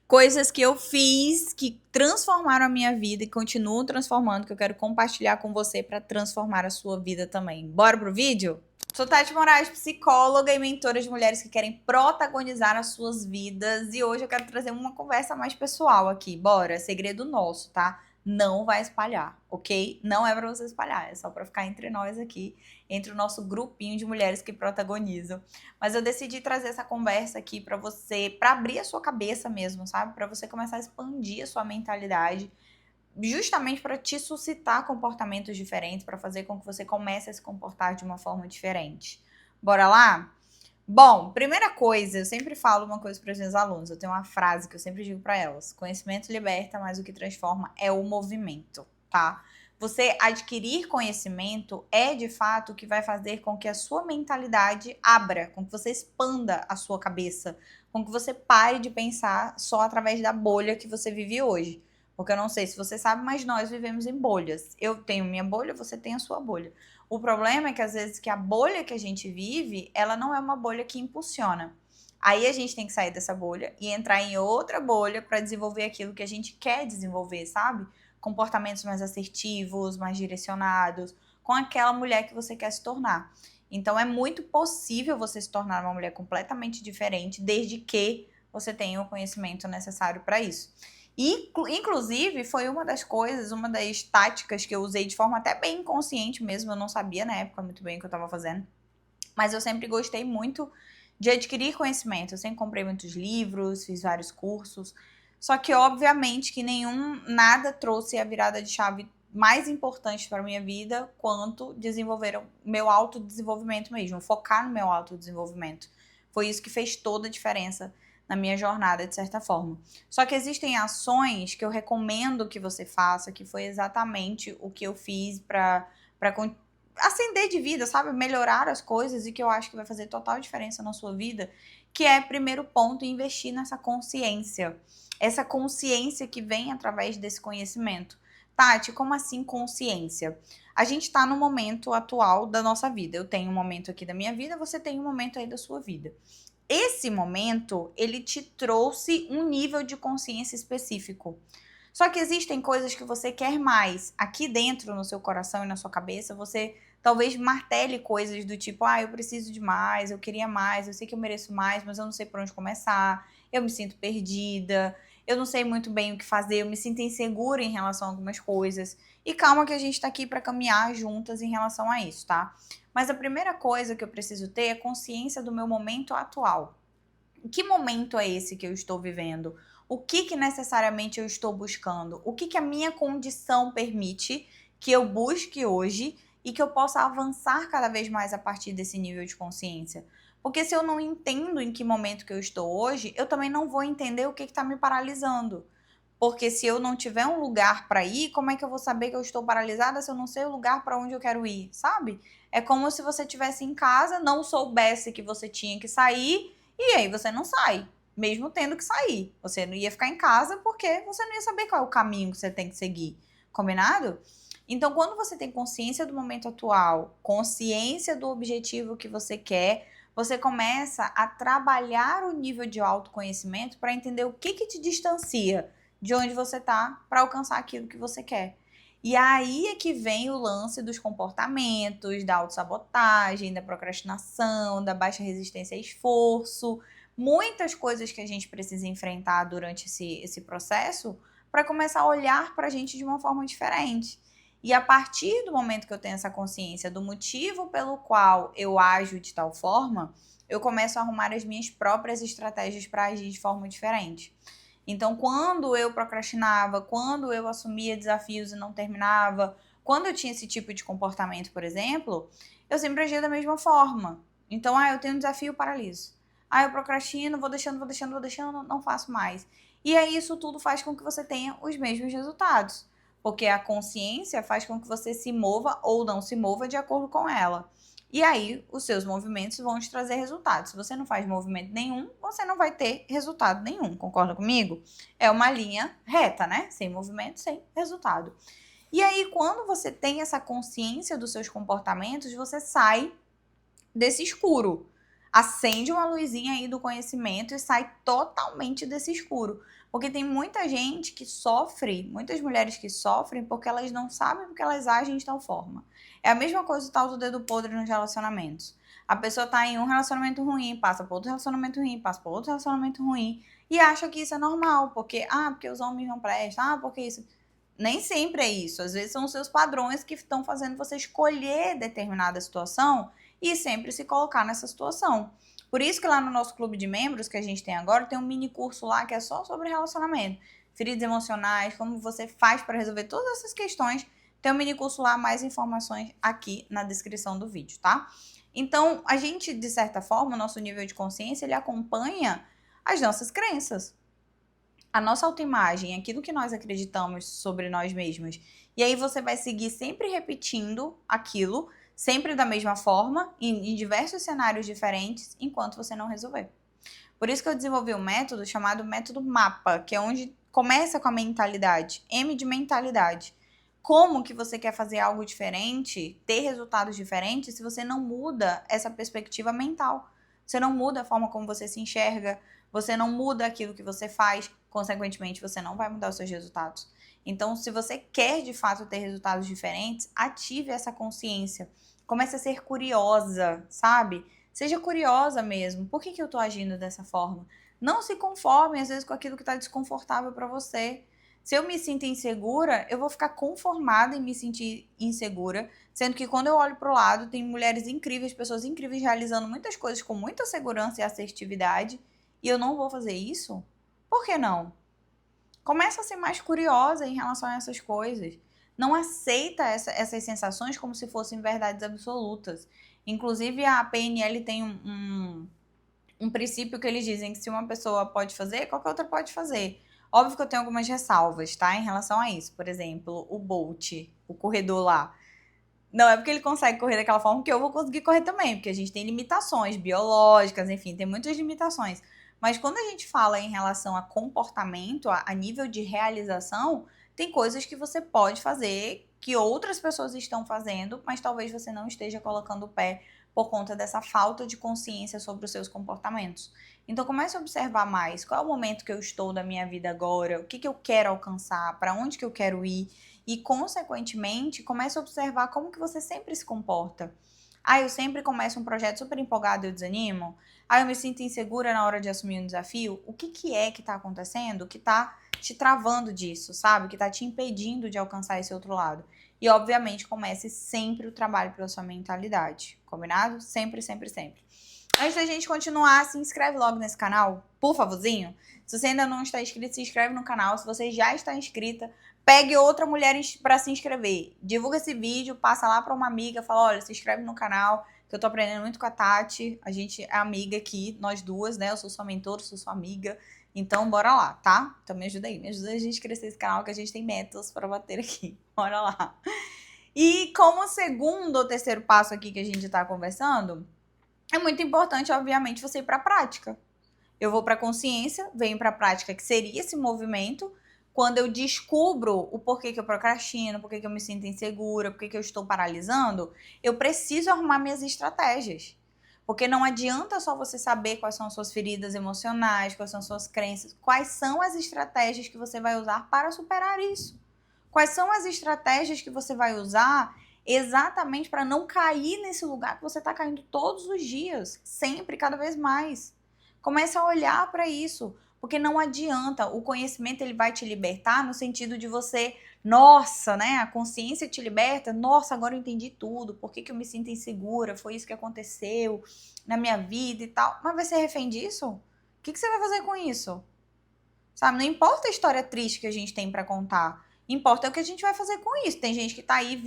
coisas que eu fiz que transformaram a minha vida e continuam transformando, que eu quero compartilhar com você para transformar a sua vida também. Bora pro vídeo? Sou Tati Moraes, psicóloga e mentora de mulheres que querem protagonizar as suas vidas. E hoje eu quero trazer uma conversa mais pessoal aqui. Bora, segredo nosso, tá? Não vai espalhar, ok? Não é pra você espalhar, é só pra ficar entre nós aqui, entre o nosso grupinho de mulheres que protagonizam. Mas eu decidi trazer essa conversa aqui pra você, pra abrir a sua cabeça mesmo, sabe? Pra você começar a expandir a sua mentalidade, justamente para te suscitar comportamentos diferentes, para fazer com que você comece a se comportar de uma forma diferente. Bora lá? Bom, primeira coisa, eu sempre falo uma coisa para os meus alunos, eu tenho uma frase que eu sempre digo para elas: conhecimento liberta, mas o que transforma é o movimento, tá? Você adquirir conhecimento é de fato o que vai fazer com que a sua mentalidade abra, com que você expanda a sua cabeça, com que você pare de pensar só através da bolha que você vive hoje. Porque eu não sei se você sabe, mas nós vivemos em bolhas. Eu tenho minha bolha, você tem a sua bolha. O problema é que às vezes que a bolha que a gente vive, ela não é uma bolha que impulsiona. Aí a gente tem que sair dessa bolha e entrar em outra bolha para desenvolver aquilo que a gente quer desenvolver, sabe? Comportamentos mais assertivos, mais direcionados, com aquela mulher que você quer se tornar. Então é muito possível você se tornar uma mulher completamente diferente, desde que você tenha o conhecimento necessário para isso. E, inclusive, foi uma das coisas, uma das táticas que eu usei de forma até bem inconsciente mesmo. Eu não sabia na época muito bem o que eu estava fazendo. Mas eu sempre gostei muito de adquirir conhecimento. Eu sempre comprei muitos livros, fiz vários cursos. Só que, obviamente, que nada trouxe a virada de chave mais importante para a minha vida quanto desenvolver o meu autodesenvolvimento mesmo, focar no meu autodesenvolvimento. Foi isso que fez toda a diferença na minha jornada, de certa forma. Só que existem ações que eu recomendo que você faça, que foi exatamente o que eu fiz para ascender de vida, sabe? Melhorar as coisas e que eu acho que vai fazer total diferença na sua vida, que é, primeiro ponto, investir nessa consciência. Essa consciência que vem através desse conhecimento. Tati, como assim consciência? A gente está no momento atual da nossa vida. Eu tenho um momento aqui da minha vida, você tem um momento aí da sua vida. Esse momento, ele te trouxe um nível de consciência específico. Só que existem coisas que você quer mais. Aqui dentro, no seu coração e na sua cabeça, você talvez martele coisas do tipo: eu preciso de mais, eu queria mais, eu sei que eu mereço mais, mas eu não sei por onde começar, eu me sinto perdida, eu não sei muito bem o que fazer, eu me sinto insegura em relação a algumas coisas. E calma que a gente tá aqui para caminhar juntas em relação a isso, tá? Mas a primeira coisa que eu preciso ter é consciência do meu momento atual. Que momento é esse que eu estou vivendo? O que necessariamente eu estou buscando? O que a minha condição permite que eu busque hoje e que eu possa avançar cada vez mais a partir desse nível de consciência? Porque se eu não entendo em que momento que eu estou hoje, eu também não vou entender o que está me paralisando. Porque se eu não tiver um lugar para ir, como é que eu vou saber que eu estou paralisada se eu não sei o lugar para onde eu quero ir, sabe? É como se você estivesse em casa, não soubesse que você tinha que sair e aí você não sai, mesmo tendo que sair. Você não ia ficar em casa porque você não ia saber qual é o caminho que você tem que seguir. Combinado? Então, quando você tem consciência do momento atual, consciência do objetivo que você quer, você começa a trabalhar o nível de autoconhecimento para entender o que te distancia de onde você tá para alcançar aquilo que você quer. E aí é que vem o lance dos comportamentos, da autossabotagem, da procrastinação, da baixa resistência a esforço, muitas coisas que a gente precisa enfrentar durante esse processo para começar a olhar para a gente de uma forma diferente. E a partir do momento que eu tenho essa consciência do motivo pelo qual eu ajo de tal forma, eu começo a arrumar as minhas próprias estratégias para agir de forma diferente. Então, quando eu procrastinava, quando eu assumia desafios e não terminava, quando eu tinha esse tipo de comportamento, por exemplo, eu sempre agia da mesma forma. Então, eu tenho um desafio, paraliso. Eu procrastino, vou deixando, não faço mais. E aí isso tudo faz com que você tenha os mesmos resultados. Porque a consciência faz com que você se mova ou não se mova de acordo com ela. E aí, os seus movimentos vão te trazer resultados. Se você não faz movimento nenhum, você não vai ter resultado nenhum. Concorda comigo? É uma linha reta, né? Sem movimento, sem resultado. E aí, quando você tem essa consciência dos seus comportamentos, você sai desse escuro. acende uma luzinha aí do conhecimento e sai totalmente desse escuro. Porque tem muita gente que sofre, muitas mulheres que sofrem porque elas não sabem porque elas agem de tal forma. É a mesma coisa do tal do dedo podre nos relacionamentos. A pessoa tá em um relacionamento ruim, passa por outro relacionamento ruim, passa por outro relacionamento ruim e acha que isso é normal, porque os homens não prestam, porque isso. Nem sempre é isso. Às vezes são os seus padrões que estão fazendo você escolher determinada situação e sempre se colocar nessa situação. Por isso que lá no nosso clube de membros que a gente tem agora, tem um mini curso lá que é só sobre relacionamento, feridas emocionais, como você faz para resolver todas essas questões. Tem um mini curso lá, mais informações aqui na descrição do vídeo, tá? Então, a gente, de certa forma, o nosso nível de consciência, ele acompanha as nossas crenças. A nossa autoimagem, aquilo que nós acreditamos sobre nós mesmos. E aí você vai seguir sempre repetindo aquilo, sempre da mesma forma, em diversos cenários diferentes, enquanto você não resolver. Por isso que eu desenvolvi um método chamado método MAPA, que é onde começa com a mentalidade, M de mentalidade. Como que você quer fazer algo diferente, ter resultados diferentes, se você não muda essa perspectiva mental? Você não muda a forma como você se enxerga, você não muda aquilo que você faz, consequentemente, você não vai mudar os seus resultados. Então, se você quer de fato ter resultados diferentes, ative essa consciência. Comece a ser curiosa, sabe? Seja curiosa mesmo. Por que eu tô agindo dessa forma? Não se conforme, às vezes, com aquilo que tá desconfortável para você. Se eu me sinto insegura, eu vou ficar conformada em me sentir insegura, sendo que quando eu olho pro lado, tem mulheres incríveis, pessoas incríveis realizando muitas coisas com muita segurança e assertividade, e eu não vou fazer isso? Por que não? Começa a ser mais curiosa em relação a essas coisas. Não aceita essas sensações como se fossem verdades absolutas. Inclusive, a PNL tem um princípio que eles dizem que se uma pessoa pode fazer, qualquer outra pode fazer. Óbvio que eu tenho algumas ressalvas, tá? Em relação a isso. Por exemplo, o Bolt, o corredor lá. Não é porque ele consegue correr daquela forma que eu vou conseguir correr também, porque a gente tem limitações biológicas, enfim, tem muitas limitações. Mas quando a gente fala em relação a comportamento, a nível de realização, tem coisas que você pode fazer que outras pessoas estão fazendo, mas talvez você não esteja colocando o pé por conta dessa falta de consciência sobre os seus comportamentos. Então comece a observar mais qual é o momento que eu estou da minha vida agora, o que eu quero alcançar, para onde que eu quero ir e, consequentemente, comece a observar como que você sempre se comporta. Eu sempre começo um projeto super empolgado e eu desanimo? Eu me sinto insegura na hora de assumir um desafio? O que é que tá acontecendo que tá te travando disso, sabe? Que tá te impedindo de alcançar esse outro lado? E, obviamente, comece sempre o trabalho pela sua mentalidade, combinado? Sempre, sempre, sempre. Antes da gente continuar, se inscreve logo nesse canal, por favorzinho. Se você ainda não está inscrito, se inscreve no canal. Se você já está inscrita, pegue outra mulher para se inscrever. Divulga esse vídeo, passa lá para uma amiga, fala, olha, se inscreve no canal, que eu tô aprendendo muito com a Tati. A gente é amiga aqui, nós duas, né? Eu sou sua mentora, sou sua amiga. Então, bora lá, tá? Então, me ajuda aí. Me ajuda a gente crescer esse canal, que a gente tem metas para bater aqui. Bora lá. E como segundo ou terceiro passo aqui que a gente tá conversando, é muito importante, obviamente, você ir para a prática. Eu vou para a consciência, venho para a prática, que seria esse movimento. Quando eu descubro o porquê que eu procrastino, porquê que eu me sinto insegura, porquê que eu estou paralisando, eu preciso arrumar minhas estratégias. Porque não adianta só você saber quais são as suas feridas emocionais, quais são as suas crenças, quais são as estratégias que você vai usar para superar isso. Quais são as estratégias que você vai usar exatamente para não cair nesse lugar que você está caindo todos os dias, sempre, cada vez mais. Comece a olhar para isso, porque não adianta, o conhecimento ele vai te libertar no sentido de você, nossa, né, a consciência te liberta, nossa, agora eu entendi tudo, por que eu me sinto insegura, foi isso que aconteceu na minha vida e tal, mas vai ser refém disso? O que você vai fazer com isso? Sabe, não importa a história triste que a gente tem para contar, importa o que a gente vai fazer com isso. Tem gente que tá aí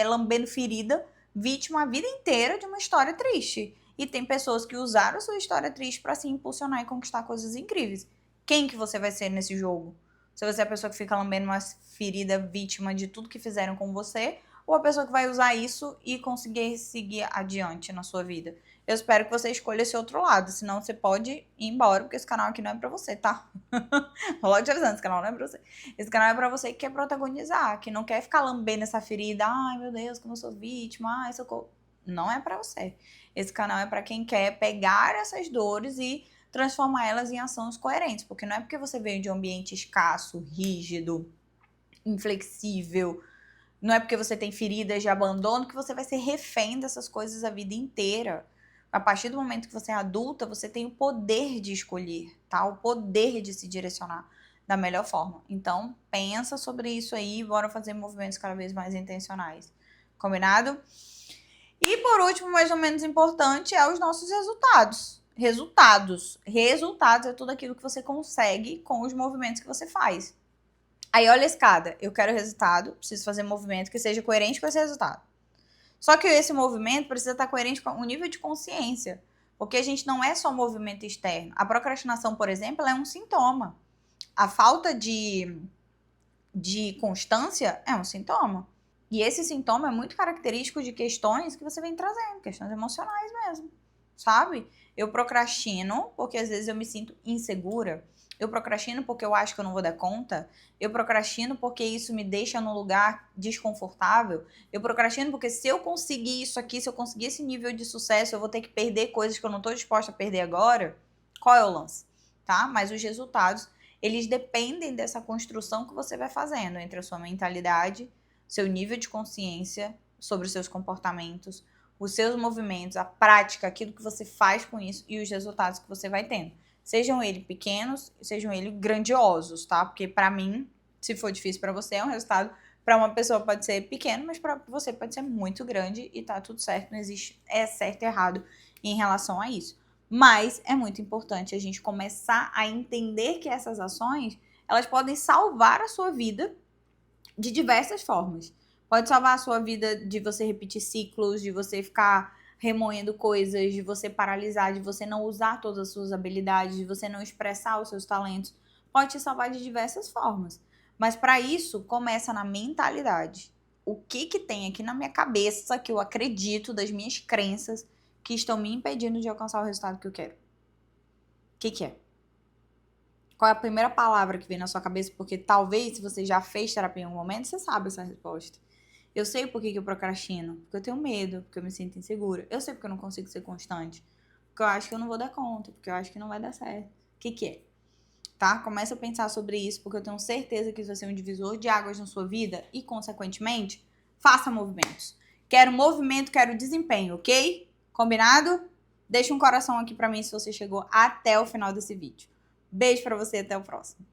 lambendo ferida, vítima a vida inteira de uma história triste. E tem pessoas que usaram a sua história triste para se impulsionar e conquistar coisas incríveis. Quem que você vai ser nesse jogo? Se você é a pessoa que fica lambendo uma ferida vítima de tudo que fizeram com você, ou a pessoa que vai usar isso e conseguir seguir adiante na sua vida? Eu espero que você escolha esse outro lado, senão você pode ir embora, porque esse canal aqui não é pra você, tá? Vou logo te avisando, esse canal não é pra você. Esse canal é pra você que quer protagonizar, que não quer ficar lambendo essa ferida. Ai, meu Deus, como eu sou vítima, ai, socorro. Não é pra você. Esse canal é pra quem quer pegar essas dores e transformar elas em ações coerentes. Porque não é porque você veio de um ambiente escasso, rígido, inflexível, não é porque você tem feridas de abandono que você vai ser refém dessas coisas a vida inteira. A partir do momento que você é adulta, você tem o poder de escolher, tá? O poder de se direcionar da melhor forma. Então, pensa sobre isso aí e bora fazer movimentos cada vez mais intencionais. Combinado? E por último, mais ou menos importante, é os nossos resultados. Resultados é tudo aquilo que você consegue com os movimentos que você faz. Aí olha a escada, eu quero resultado, preciso fazer movimento que seja coerente com esse resultado. Só que esse movimento precisa estar coerente com o nível de consciência, porque a gente não é só movimento externo. A procrastinação, por exemplo, ela é um sintoma. A falta de constância é um sintoma. E esse sintoma é muito característico de questões que você vem trazendo, questões emocionais mesmo, sabe? Eu procrastino porque às vezes eu me sinto insegura. Eu procrastino porque eu acho que eu não vou dar conta. Eu procrastino porque isso me deixa num lugar desconfortável. Eu procrastino porque se eu conseguir isso aqui, se eu conseguir esse nível de sucesso, eu vou ter que perder coisas que eu não estou disposta a perder agora. Qual é o lance? Tá? Mas os resultados, eles dependem dessa construção que você vai fazendo entre a sua mentalidade, seu nível de consciência sobre os seus comportamentos, os seus movimentos, a prática, aquilo que você faz com isso e os resultados que você vai tendo. Sejam eles pequenos, sejam eles grandiosos, tá? Porque pra mim, se for difícil pra você, é um resultado. Pra uma pessoa pode ser pequeno, mas pra você pode ser muito grande e tá tudo certo. Não existe certo e errado em relação a isso. Mas é muito importante a gente começar a entender que essas ações, elas podem salvar a sua vida de diversas formas. Pode salvar a sua vida de você repetir ciclos, de você ficar remoendo coisas, de você paralisar, de você não usar todas as suas habilidades, de você não expressar os seus talentos. Pode te salvar de diversas formas. Mas para isso, começa na mentalidade. O que tem aqui na minha cabeça que eu acredito das minhas crenças que estão me impedindo de alcançar o resultado que eu quero? O que é? Qual é a primeira palavra que vem na sua cabeça? Porque talvez, se você já fez terapia em algum momento, você sabe essa resposta. Eu sei por que eu procrastino. Porque eu tenho medo, porque eu me sinto insegura. Eu sei porque eu não consigo ser constante. Porque eu acho que eu não vou dar conta, porque eu acho que não vai dar certo. O que é? Tá? Começa a pensar sobre isso, porque eu tenho certeza que isso vai ser um divisor de águas na sua vida e, consequentemente, faça movimentos. Quero movimento, quero desempenho, ok? Combinado? Deixa um coração aqui pra mim se você chegou até o final desse vídeo. Beijo pra você e até o próximo.